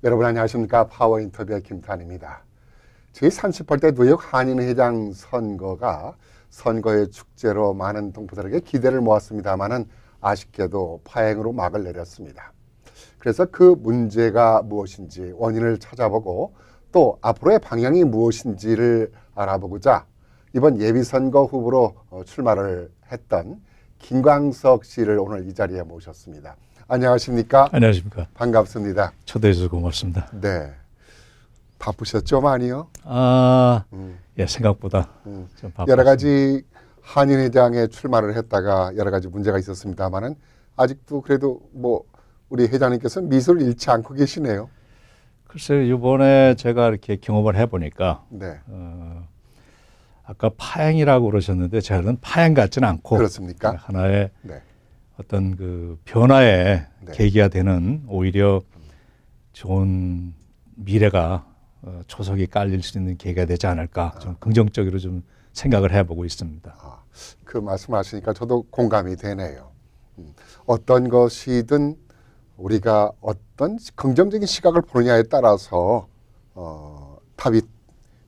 여러분 안녕하십니까? 파워 인터뷰의 김탄입니다. 제38대 뉴욕 한인회장 선거가 선거의 축제로 많은 동포들에게 기대를 모았습니다마는 아쉽게도 파행으로 막을 내렸습니다. 그래서 그 문제가 무엇인지 원인을 찾아보고 또 앞으로의 방향이 무엇인지를 알아보고자 이번 예비선거 후보로 출마를 했던 김광석 씨를 오늘 이 자리에 모셨습니다. 안녕하십니까? 안녕하십니까? 반갑습니다. 초대해 주셔서 고맙습니다. 네. 바쁘셨죠, 많이요? 예, 생각보다 좀 바빴습니다. 여러 가지 한인회장에 출마를 했다가 여러 가지 문제가 있었습니다만은 아직도 그래도 뭐 우리 회장님께서 미소를 잃지 않고 계시네요. 글쎄요, 이번에 제가 이렇게 경험을 해보니까 네. 아까 파행이라고 그러셨는데 저는 파행 같지는 않고 그렇습니까? 하나의 네. 어떤 그 변화의 네. 계기가 되는 오히려 좋은 미래가 초석이 깔릴 수 있는 계기가 되지 않을까 좀 긍정적으로 좀 생각을 해보고 있습니다. 그 말씀하시니까 저도 공감이 되네요. 어떤 것이든 우리가 어떤 긍정적인 시각을 보느냐에 따라서 답이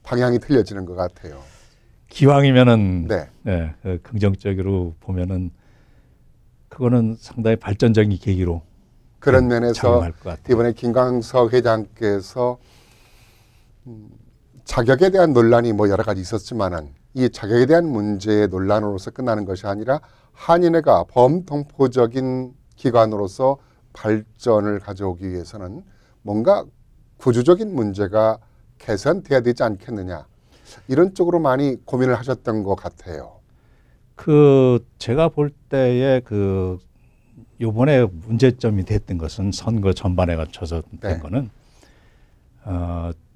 방향이 틀려지는 것 같아요. 기왕이면은 네. 네, 긍정적으로 보면은 그거는 상당히 발전적인 계기로 그런 면에서 작용할 것 같아요. 이번에 김광석 회장께서 자격에 대한 논란이 뭐 여러 가지 있었지만은 이 자격에 대한 문제의 논란으로서 끝나는 것이 아니라 한인회가 범동포적인 기관으로서 발전을 가져오기 위해서는 뭔가 구조적인 문제가 개선돼야 되지 않겠느냐 이런 쪽으로 많이 고민을 하셨던 것 같아요. 제가 볼 때에 요번에 문제점이 됐던 것은 선거 전반에 갖춰서 된 거는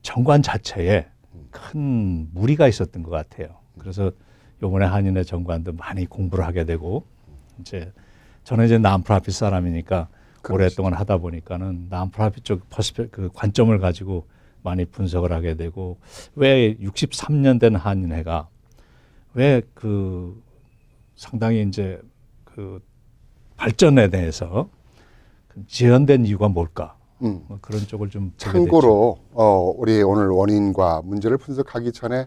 정관 자체에 큰 무리가 있었던 것 같아요. 그래서 요번에 한인회 정관도 많이 공부를 하게 되고 저는 이제 난프라핏 사람이니까 오랫동안 하다 보니까는 난프라핏 쪽 그 관점을 가지고 많이 분석을 하게 되고 왜 63년 된 한인회가 왜 상당히 이제 발전에 대해서 지연된 이유가 뭘까? 뭐 그런 쪽을 좀 참고로 우리 오늘 원인과 문제를 분석하기 전에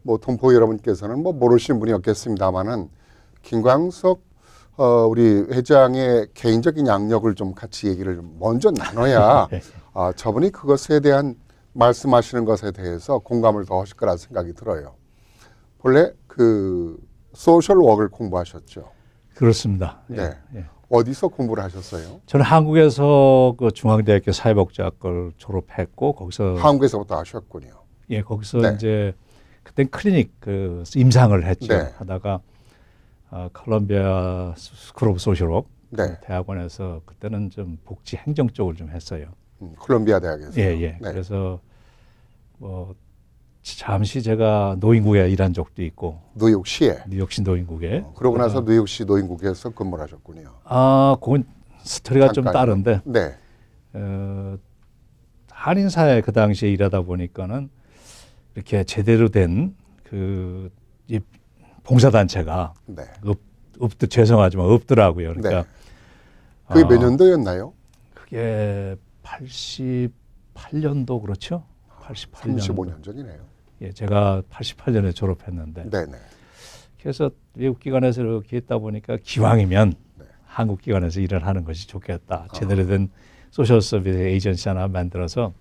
뭐 동포 여러분께서는 뭐 모르시는 분이 없겠습니다만은 김광석 우리 회장의 개인적인 양력을 좀 같이 얘기를 먼저 나눠야 저분이 그것에 대한 말씀하시는 것에 대해서 공감을 더 하실 거라 생각이 들어요. 본래 소셜워크를 공부하셨죠? 그렇습니다. 네. 예. 어디서 공부를 하셨어요? 저는 한국에서 중앙대학교 사회복지학과를 졸업했고 거기서 한국에서부터 하셨군요. 예, 거기서 네. 이제 그때 클리닉 임상을 했죠. 네. 하다가 콜롬비아 스쿨 오브 소셜워크 네. 대학원에서 그때는 좀 복지 행정 쪽을 좀 했어요. 콜롬비아 대학에서. 예. 네. 그래서 잠시 제가 노인국에 일한 적도 있고 뉴욕시에. 뉴욕시 노인국에. 그러고 나서 뉴욕시 노인국에서 근무를 하셨군요. 그건 스토리가 좀 다른데. 네. 한인사회 그 당시에 일하다 보니까는 이렇게 제대로 된 이 봉사단체가 네. 죄송하지만 없더라고요. 그러니까 네. 그게 몇 년도였나요? 그게 88년도 그렇죠? 88년. 35년 전이네요. 예, 제가 88년에 졸업했는데. 네네. 그래서 외국 기관에서 이렇게 있다 보니까 기왕이면 네. 한국 기관에서 일을 하는 것이 좋겠다. 제대로 된 소셜 서비스 에이전시 하나 만들어서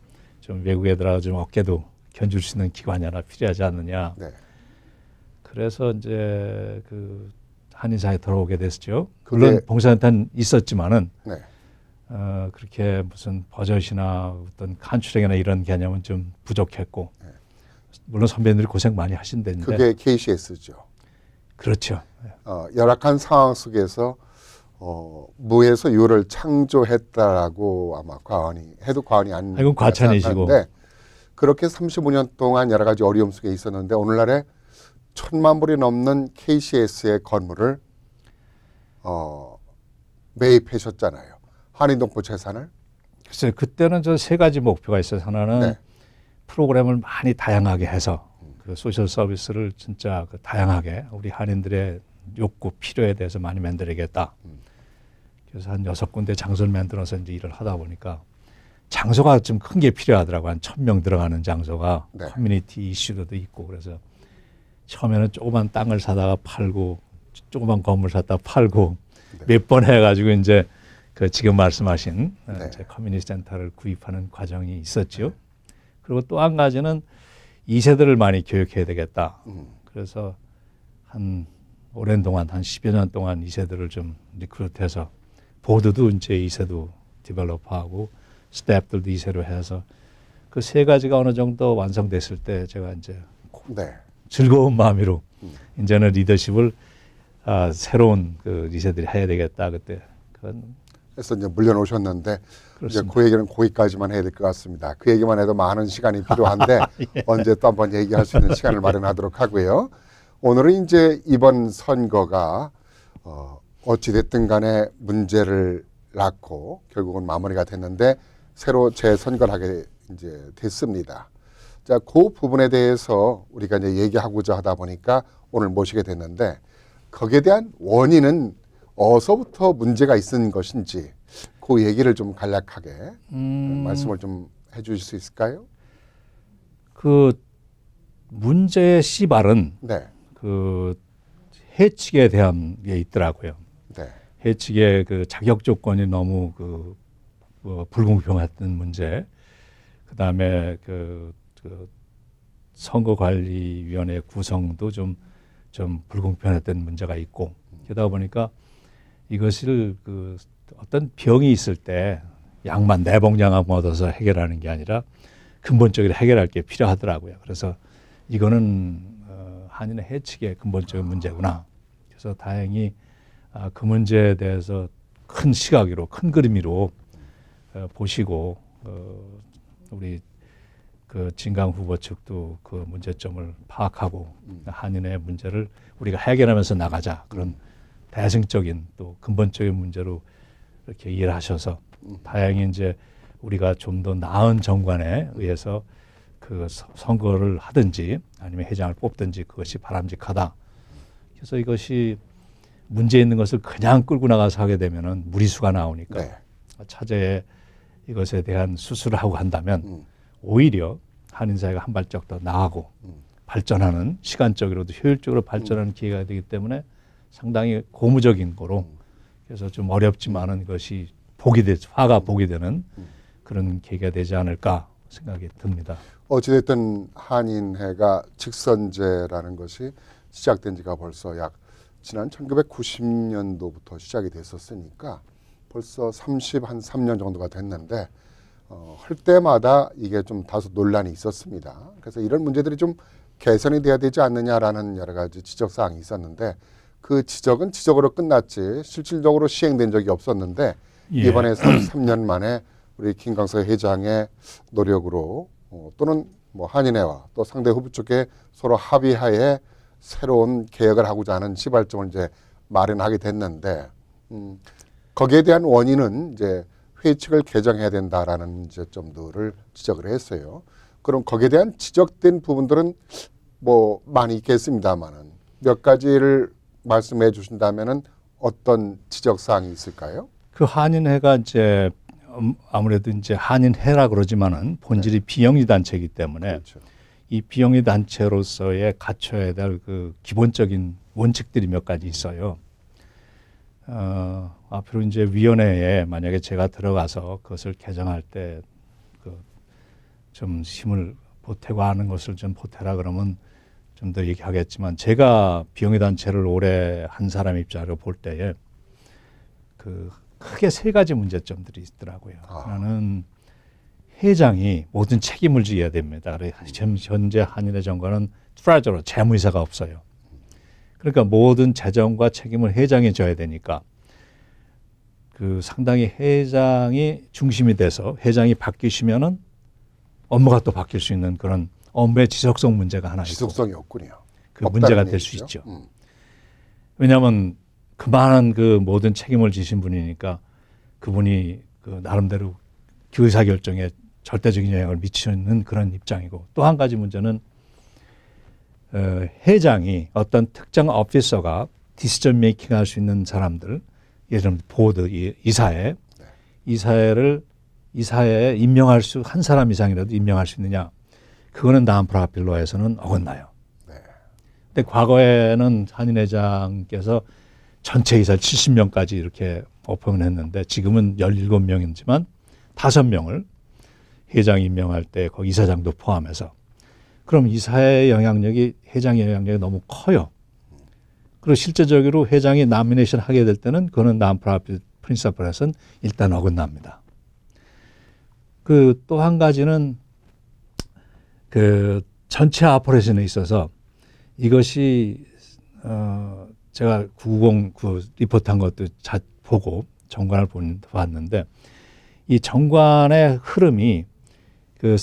좀 외국 애들하고 좀 어깨도 견줄 수 있는 기관이 하나 필요하지 않느냐. 네. 그래서 이제 한인사에 들어오게 됐죠. 물론 봉사단체는 있었지만은 네. 그렇게 무슨 버젓이나 어떤 칸출행이나 이런 개념은 좀 부족했고 네. 물론 선배님들이 고생 많이 하신다는데 그게 KCS죠. 그렇죠. 열악한 상황 속에서 무에서 유를 창조했다라고 아마 해도 과언이 아닌. 이건 과찬이시고. 그렇게 35년 동안 여러 가지 어려움 속에 있었는데 오늘날에 1,000만 불이 넘는 KCS의 건물을 매입하셨잖아요. 한인동포 재산을. 글쎄요. 그때는 저 세 가지 목표가 있어요. 하나는 네. 프로그램을 많이 다양하게 해서 소셜 서비스를 진짜 다양하게 우리 한인들의 욕구, 필요에 대해서 많이 만들어야겠다. 그래서 한 6군데 장소를 만들어서 이제 일을 하다 보니까 장소가 좀 큰 게 필요하더라고요. 한 1,000명 들어가는 장소가 네. 커뮤니티 이슈로도 있고 그래서 처음에는 조그만 땅을 사다가 팔고 조그만 건물 샀다가 팔고 네. 몇 번 해가지고 이제 그 지금 말씀하신 네. 이제 커뮤니티 센터를 구입하는 과정이 있었죠. 그리고 또 한 가지는 2세들을 많이 교육해야 되겠다. 그래서 한 오랜 동안 한 10여 년 동안 2세들을 좀 리크루트해서 보드도 이제 2세도 디벨롭하고 스태프들도 2세로 해서 그 세 가지가 어느 정도 완성됐을 때 제가 이제 네. 즐거운 마음으로 이제는 리더십을 새로운 그 2세들이 해야 되겠다 그때 그건 그래서 이제 물려놓으셨는데 그렇습니다. 이제 그 얘기는 거기까지만 해야 될 것 같습니다. 그 얘기만 해도 많은 시간이 필요한데 예. 언제 또 한번 얘기할 수 있는 시간을 마련하도록 하고요. 오늘은 이제 이번 선거가 어찌됐든 간에 문제를 낳고 결국은 마무리가 됐는데 새로 재선거를 하게 이제 됐습니다. 자, 그 부분에 대해서 우리가 이제 얘기하고자 하다 보니까 오늘 모시게 됐는데 거기에 대한 원인은 어디서부터 문제가 있은 것인지 그 얘기를 좀 간략하게 말씀을 좀 해주실 수 있을까요? 그 문제의 씨발은 네, 그 해직에 대한 게 있더라고요. 네, 해직의 그 자격 조건이 너무 그 불공평했던 문제, 그 다음에 그 선거관리위원회 구성도 좀 불공평했던 문제가 있고, 그러다 보니까 이것을 그 어떤 병이 있을 때 약만 내복약만 얻어서 해결하는 게 아니라 근본적으로 해결할 게 필요하더라고요. 그래서 이거는 한인의 해직의 근본적인 문제구나. 그래서 다행히 그 문제에 대해서 큰 시각으로, 큰 그림으로 보시고 우리 그 진강 후보 측도 그 문제점을 파악하고 한인의 문제를 우리가 해결하면서 나가자 그런 대승적인 또 근본적인 문제로 이렇게 이해를 하셔서 다행히 이제 우리가 좀 더 나은 정관에 의해서 그 선거를 하든지 아니면 회장을 뽑든지 그것이 바람직하다. 그래서 이것이 문제 있는 것을 그냥 끌고 나가서 하게 되면은 무리수가 나오니까 네. 차제에 이것에 대한 수술을 하고 한다면 오히려 한인 사회가 한 발짝 더 나아가고 발전하는 시간적으로도 효율적으로 발전하는 기회가 되기 때문에 상당히 고무적인 거로 그래서 좀 어렵지만은 이것이 화가 복이 되는 그런 계기가 되지 않을까 생각이 듭니다. 어찌됐든 한인회가 직선제라는 것이 시작된 지가 벌써 약 지난 1990년도부터 시작이 됐었으니까 벌써 3년 정도가 됐는데 할 때마다 이게 좀 다소 논란이 있었습니다. 그래서 이런 문제들이 좀 개선이 돼야 되지 않느냐라는 여러 가지 지적사항이 있었는데 그 지적은 지적으로 끝났지 실질적으로 시행된 적이 없었는데 예. 이번에 3년 만에 우리 김광석 회장의 노력으로 또는 뭐 한인회와 또 상대 후보 쪽에 서로 합의하에 새로운 개혁을 하고자 하는 시발점을 이제 마련하게 됐는데 거기에 대한 원인은 이제 회칙을 개정해야 된다라는 문제점들을 지적을 했어요. 그럼 거기에 대한 지적된 부분들은 뭐 많이 있겠습니다만은 몇 가지를 말씀해 주신다면은 어떤 지적 사항이 있을까요? 그 한인회가 이제 아무래도 이제 한인회라 그러지만은 본질이 비영리 단체이기 때문에 그렇죠. 이 비영리 단체로서의 갖춰야 될 그 기본적인 원칙들이 몇 가지 있어요. 앞으로 이제 위원회에 만약에 제가 들어가서 그것을 개정할 때 그 좀 힘을 보태고 하는 것을 좀 보태라 그러면 좀 더 얘기하겠지만 제가 비영리 단체를 오래 한 사람 입장으로 볼 때에 그 크게 세 가지 문제점들이 있더라고요. 하나는 회장이 모든 책임을 져야 됩니다. 현재 한인회 정관은 트레저러 재무이사가 없어요. 그러니까 모든 재정과 책임을 회장이 져야 되니까 그 상당히 회장이 중심이 돼서 회장이 바뀌시면은 업무가 또 바뀔 수 있는 그런 업무의 지속성 문제가 하나 있고 지속성이 없군요. 그 문제가 될 수 있죠. 왜냐하면 그만한 그 모든 책임을 지신 분이니까 그분이 그 나름대로 그 의사결정에 절대적인 영향을 미치는 그런 입장이고 또 한 가지 문제는 회장이 어떤 특정 오피서가 디시전 메이킹 할 수 있는 사람들 예를 들면 보드 이사회를 이사회에 한 사람 이상이라도 임명할 수 있느냐? 그거는 난프라필로에서는 어긋나요. 네. 근데 과거에는 한인 회장께서 전체 이사를 70명까지 이렇게 오픈을 했는데 지금은 17명이지만 5명을 회장 임명할 때 거기 이사장도 포함해서 그럼 이사회의 영향력이 회장의 영향력이 너무 커요. 그리고 실제적으로 회장이 나미네이션 하게 될 때는 그거는 난프라필 프린시플에서는 일단 어긋납니다. 그 또 한 가지는 그 전체 오퍼레이션에 있어서 이것이 제가 909 리포트한 것도 보고 정관을 봤는데 이 정관의 흐름이 그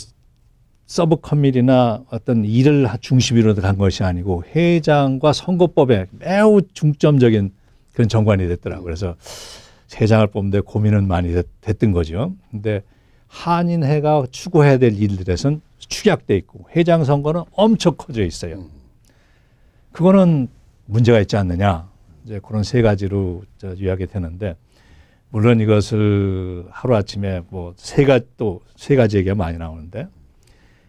서브 커밋이나 어떤 일을 중심으로 간 것이 아니고 회장과 선거법에 매우 중점적인 그런 정관이 됐더라고요. 그래서 회장을 뽑는데 고민은 많이 됐던 거죠. 근데 한인회가 추구해야 될 일들에선 축약돼 있고 회장 선거는 엄청 커져 있어요. 그거는 문제가 있지 않느냐. 이제 그런 세 가지로 요약이 되는데 물론 이것을 하루아침에 뭐 세 가지 얘기가 많이 나오는데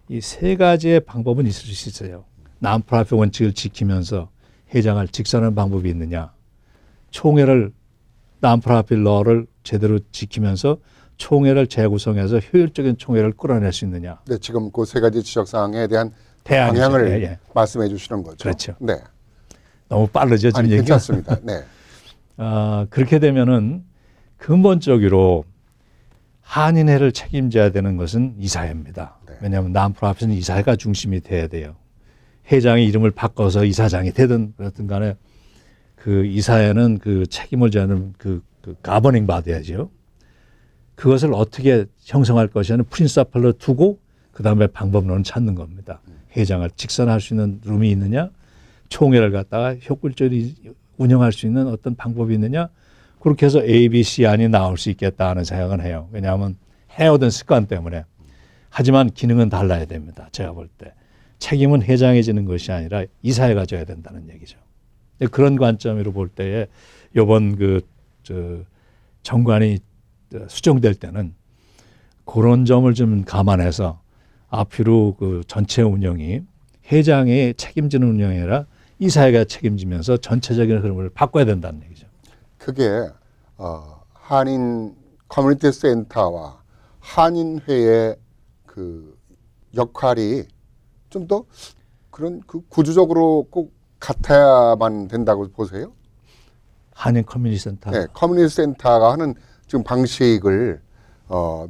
이 세 가지의 방법은 있을 수 있어요. 난프라필 원칙을 지키면서 회장을 직선하는 방법이 있느냐. 총회를 난프라필 러를 제대로 지키면서 총회를 재구성해서 효율적인 총회를 끌어낼 수 있느냐. 네, 지금 그 세 가지 지적 사항에 대한 대안이죠. 방향을 예. 말씀해 주시는 거죠. 그렇죠. 네. 너무 빠르죠, 지금 아니, 얘기가. 괜찮습니다. 네. 그렇게 되면은 근본적으로 한인회를 책임져야 되는 것은 이사회입니다. 네. 왜냐하면 난프라필은 이사회가 중심이 돼야 돼요. 회장의 이름을 바꿔서 이사장이 되든 그렇든 간에 그 이사회는 그 책임을 져야 하는 그 가버닝 바디야죠. 그것을 어떻게 형성할 것이냐는 프린시플로 두고 그다음에 방법론을 찾는 겁니다. 회장을 직선할 수 있는 룸이 있느냐, 총회를 갖다가 효율적으로 운영할 수 있는 어떤 방법이 있느냐, 그렇게 해서 A, B, C 안이 나올 수 있겠다 하는 생각은 해요. 왜냐하면 해오던 습관 때문에. 하지만 기능은 달라야 됩니다. 제가 볼 때. 책임은 회장이 지는 것이 아니라 이사회가 져야 된다는 얘기죠. 그런 관점으로 볼 때에 이번 정관이 수정될 때는 그런 점을 좀 감안해서 앞으로 그 전체 운영이 회장이 책임지는 운영이 아니라 이사회가 책임지면서 전체적인 흐름을 바꿔야 된다는 얘기죠. 그게 한인 커뮤니티 센터와 한인회의 그 역할이 좀 더 그런 그 구조적으로 꼭 같아야만 된다고 보세요? 한인 커뮤니티 센터. 네, 커뮤니티 센터가 하는 지금 방식을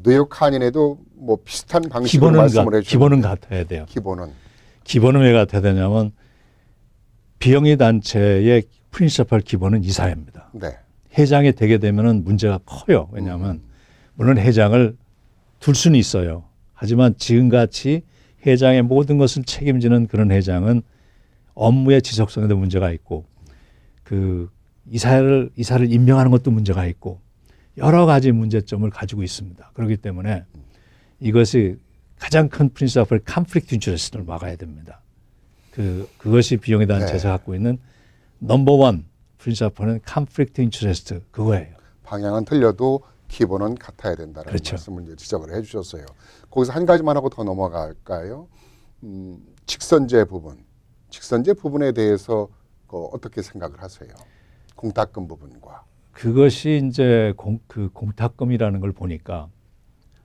뉴욕 한인에도 뭐 비슷한 방식으로 말씀을 해주셨는데 기본은 같아야 돼요. 기본은 왜 같아야 되냐면 비영리 단체의 프린시플 기본은 이사회입니다. 네. 회장이 되게 되면은 문제가 커요. 왜냐하면 물론 회장을 둘 수는 있어요. 하지만 지금같이 회장의 모든 것을 책임지는 그런 회장은 업무의 지속성에도 문제가 있고 그 이사를 임명하는 것도 문제가 있고 여러 가지 문제점을 가지고 있습니다. 그렇기 때문에 이것이 가장 큰 프린시플 컨플릭트 인터레스트를 막아야 됩니다. 그것이 비영리 단체에서 갖고 있는 넘버원 프린시플은 컨플릭트 인터레스트 그거예요. 방향은 틀려도 기본은 같아야 된다는 그렇죠. 말씀을 이제 지적을 해주셨어요. 거기서 한 가지만 하고 더 넘어갈까요? 직선제 부분에 대해서 어떻게 생각을 하세요? 공탁금 부분과. 그것이 이제 공탁금이라는 걸 보니까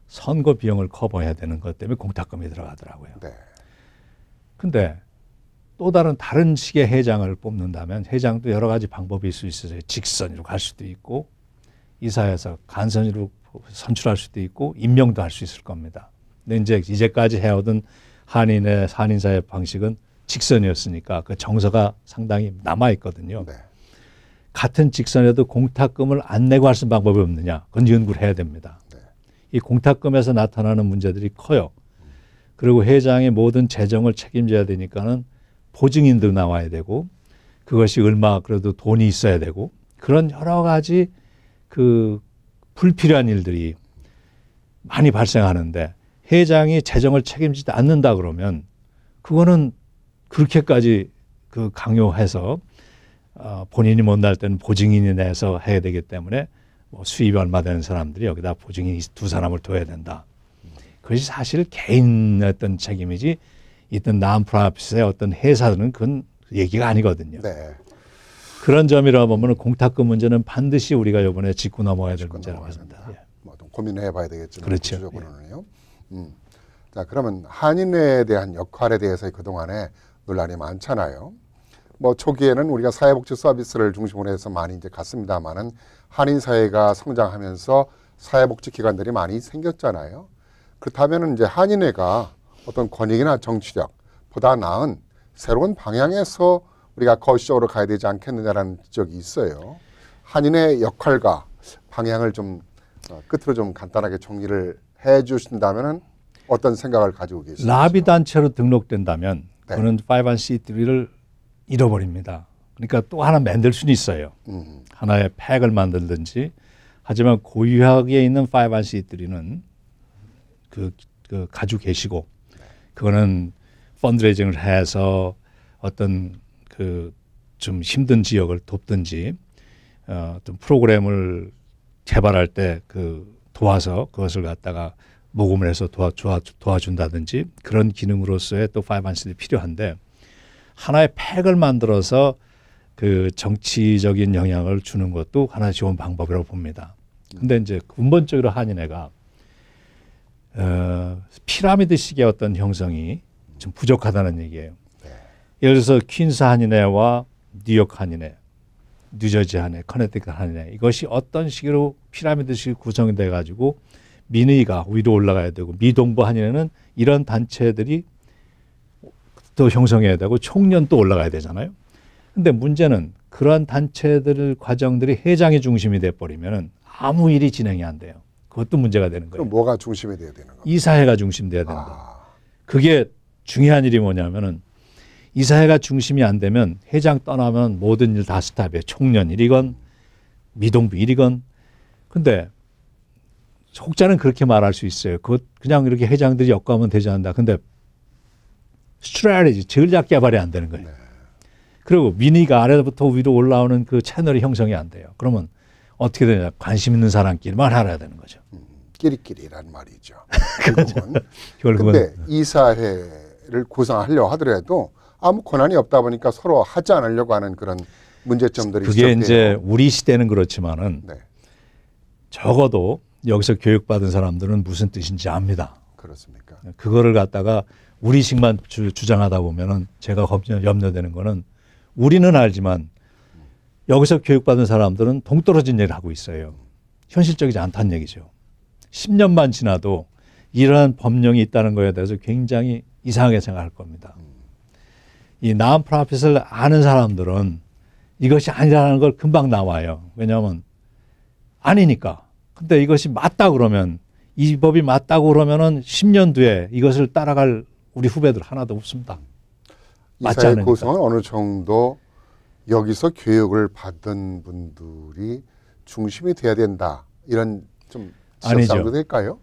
선거 비용을 커버해야 되는 것 때문에 공탁금이 들어가더라고요. 네. 근데 또 다른 식의 회장을 뽑는다면 회장도 여러 가지 방법이 있을 수 있어요. 직선으로 갈 수도 있고 이사회에서 간선으로 선출할 수도 있고 임명도 할 수 있을 겁니다. 근데 이제까지 해오던 한인사회 방식은 직선이었으니까 그 정서가 상당히 남아 있거든요. 네. 같은 직선에도 공탁금을 안 내고 할 수 있는 방법이 없느냐? 그건 연구를 해야 됩니다. 네. 이 공탁금에서 나타나는 문제들이 커요. 그리고 회장의 모든 재정을 책임져야 되니까는 보증인도 나와야 되고 그것이 얼마 그래도 돈이 있어야 되고 그런 여러 가지 그 불필요한 일들이 많이 발생하는데 회장이 재정을 책임지지 않는다 그러면 그거는 그렇게까지 강요해서 본인이 못 날 때는 보증인이 내서 해야 되기 때문에 뭐 수입이 얼마 되는 사람들이 여기다 보증인 두 사람을 둬야 된다. 그것이 사실 개인의 어떤 책임이지 있던 난프라핏의 어떤 회사들은 그건 얘기가 아니거든요. 네. 그런 점이라 보면 공탁금 문제는 반드시 우리가 이번에 짚고 넘어가야 될 문제라고 합니다. 예. 뭐좀 고민을 해봐야 되겠지만 그렇죠. 구체적으로는요. 자, 그러면 한인회에 대한 역할에 대해서 그동안에 논란이 많잖아요. 뭐 초기에는 우리가 사회복지 서비스를 중심으로 해서 많이 이제 갔습니다만은 한인 사회가 성장하면서 사회복지 기관들이 많이 생겼잖아요. 그렇다면은 이제 한인회가 어떤 권익이나 정치력 보다 나은 새로운 방향에서 우리가 거시적으로 가야 되지 않겠느냐라는 지적이 있어요. 한인의 역할과 방향을 좀 끝으로 좀 간단하게 정리를 해 주신다면은 어떤 생각을 가지고 계십니까? 라비 단체로 등록된다면 네. 그는 501c3를 잃어버립니다. 그러니까 또 하나 만들 수는 있어요. 하나의 팩을 만들든지. 하지만 고유하게 있는 501c3는 그 가지고 계시고 그거는 펀드레이징을 해서 어떤 그 좀 힘든 지역을 돕든지 어떤 프로그램을 개발할 때 그 도와서 그것을 갖다가 모금을 해서 도와준다든지 그런 기능으로서의 또 501c3 필요한데 하나의 팩을 만들어서 그 정치적인 영향을 주는 것도 하나 좋은 방법이라고 봅니다. 근데 이제 근본적으로 한인회가 피라미드식의 어떤 형성이 좀 부족하다는 얘기예요. 예를 들어서 퀸스 한인회와 뉴욕 한인회, 뉴저지 한인회, 커네티컷 한인회 이것이 어떤 식으로 피라미드식 구성이 돼가지고 민의가 위로 올라가야 되고 미동부 한인회는 이런 단체들이 또 형성해야 되고 총련 또 올라가야 되잖아요. 근데 문제는 그러한 단체들 과정들이 회장이 중심이 돼버리면 아무 일이 진행이 안 돼요. 그것도 문제가 되는 거예요. 그럼 뭐가 중심이 돼야 되는 거예요? 이사회가 중심돼야 된다. 그게 중요한 일이 뭐냐면은 이사회가 중심이 안 되면 회장 떠나면 모든 일 다 스탑이에요. 총련 일이건 미동부 일이건. 근데 혹자는 그렇게 말할 수 있어요. 그것 그냥 이렇게 회장들이 엮어가면 되지 않는다. 근데 스트래티지 전략 개발이 안 되는 거예요. 그리고 민의가 아래부터 위로 올라오는 그 채널이 형성이 안 돼요. 그러면 어떻게 되냐? 관심 있는 사람끼리만 알아야 되는 거죠. 끼리끼리란 말이죠. 결국은. 근데 이사회를 구성하려고 하더라도 아무 권한이 없다 보니까 서로 하지 않으려고 하는 그런 문제점들이 그게 지적돼요. 이제 우리 시대는 그렇지만은 네. 적어도 여기서 교육받은 사람들은 무슨 뜻인지 압니다. 그렇습니까? 그거를 갖다가 우리식만 주장하다 보면은 제가 염려되는 거는 우리는 알지만 여기서 교육받은 사람들은 동떨어진 얘기를 하고 있어요. 현실적이지 않다는 얘기죠. 10년만 지나도 이러한 법령이 있다는 거에 대해서 굉장히 이상하게 생각할 겁니다. 이 난프라핏을 아는 사람들은 이것이 아니라는 걸 금방 나와요. 왜냐하면 아니니까. 근데 이것이 맞다 그러면 이 법이 맞다고 그러면은 10년 뒤에 이것을 따라갈 우리 후배들 하나도 없습니다. 맞지 이사회 않으니까. 구성은 어느 정도 여기서 교육을 받은 분들이 중심이 돼야 된다. 이런 좀 지적사항도 될까요?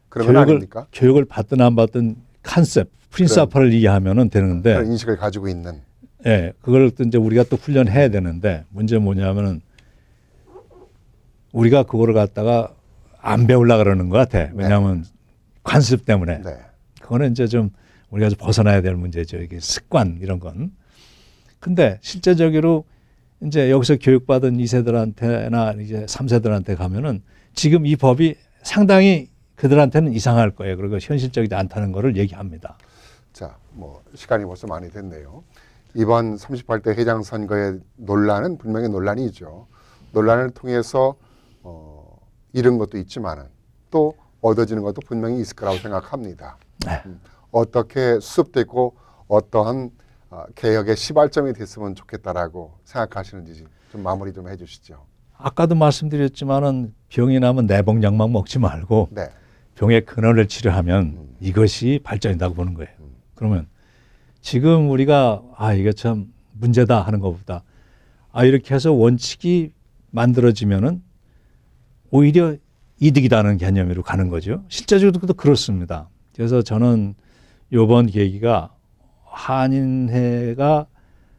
그런 건 아닙니까? 교육을 받든 안 받든 컨셉, 프린시플을 이해하면은 되는데 그런 인식을 가지고 있는. 예, 그걸 또 이제 우리가 또 훈련해야 되는데 문제는 뭐냐면은 우리가 그거를 갖다가 안 배우려고 그러는 것 같아. 왜냐하면 관습 때문에. 네. 그거는 이제 좀 우리가 좀 벗어나야 될 문제죠. 이게 습관 이런 건. 근데 실제적으로 이제 여기서 교육받은 2세들한테나 이제 3세들한테 가면은 지금 이 법이 상당히 그들한테는 이상할 거예요. 그리고 현실적이지 않다는 거를 얘기합니다. 자, 뭐 시간이 벌써 많이 됐네요. 이번 38대 회장 선거의 논란은 분명히 논란이죠. 논란을 통해서 잃은 것도 있지만은 또 얻어지는 것도 분명히 있을 거라고 생각합니다. 네. 어떻게 수습되고 어떠한 개혁의 시발점이 됐으면 좋겠다라고 생각하시는지 좀 마무리 좀 해주시죠. 아까도 말씀드렸지만은 병이 나면 내복약만 먹지 말고 네. 병의 근원을 치료하면 이것이 발전이라고 보는 거예요. 그러면 지금 우리가 이게 참 문제다 하는 것보다 이렇게 해서 원칙이 만들어지면은 오히려 이득이다는 개념으로 가는 거죠. 실제적으로도 그렇습니다. 그래서 저는 이번 계기가 한인회가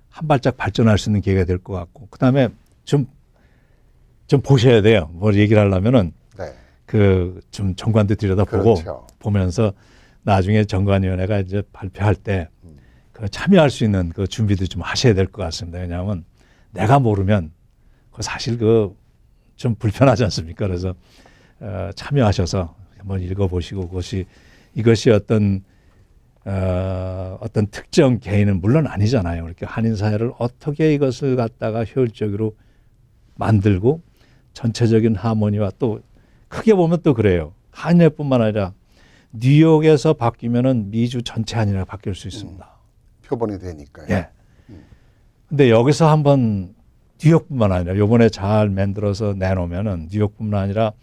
한 발짝 발전할 수 있는 계기가 될 것 같고, 그다음에 좀 좀 보셔야 돼요. 뭘 얘기를 하려면은 네. 그 좀 정관도 들여다보고 그렇죠. 보면서 나중에 정관위원회가 이제 발표할 때 그 참여할 수 있는 그 준비도 좀 하셔야 될 것 같습니다. 왜냐하면 내가 모르면 그 사실 그 좀 불편하지 않습니까? 그래서 참여하셔서 한번 읽어보시고 이것이 어떤 특정 개인은 물론 아니잖아요. 이렇게 한인 사회를 어떻게 이것을 갖다가 효율적으로 만들고 전체적인 하모니와 또 크게 보면 또 그래요. 한인회뿐만 아니라 뉴욕에서 바뀌면은 미주 전체 한인회가 바뀔 수 있습니다. 표본이 되니까요. 예. 근데 여기서 한번 뉴욕뿐만 아니라 요번에 잘 만들어서 내놓으면은 뉴욕뿐만 아니라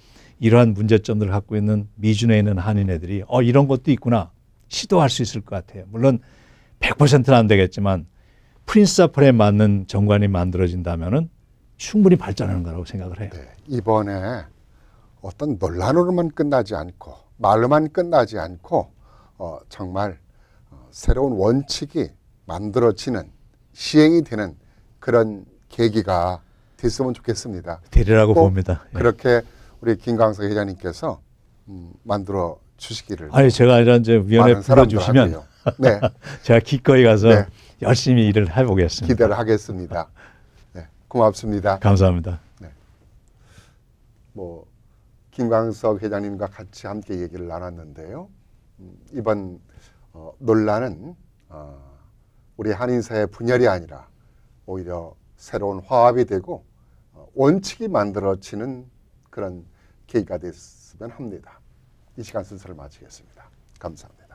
이러한 문제점들을 갖고 있는 미준에 있는 한인회들이 이런 것도 있구나 시도할 수 있을 것 같아요. 물론 100%는 안 되겠지만 프린시플에 맞는 정관이 만들어진다면은 충분히 발전하는 거라고 생각을 해요. 네. 이번에 어떤 논란으로만 끝나지 않고 말로만 끝나지 않고 정말 새로운 원칙이 만들어지는 시행이 되는 그런 계기가 됐으면 좋겠습니다. 되리라고 봅니다. 예. 그렇게 우리 김광석 회장님께서 만들어 주시기를. 아니 제가 아니라 이제 위원회 불러주시면 네. 제가 기꺼이 가서 네. 열심히 일을 해보겠습니다. 기대를 하겠습니다. 네. 고맙습니다. 감사합니다. 네. 김광석 회장님과 같이 함께 얘기를 나눴는데요. 이번 논란은 우리 한인사회 분열이 아니라 오히려 새로운 화합이 되고 원칙이 만들어지는 그런 계기가 됐으면 합니다. 이 시간 순서를 마치겠습니다. 감사합니다.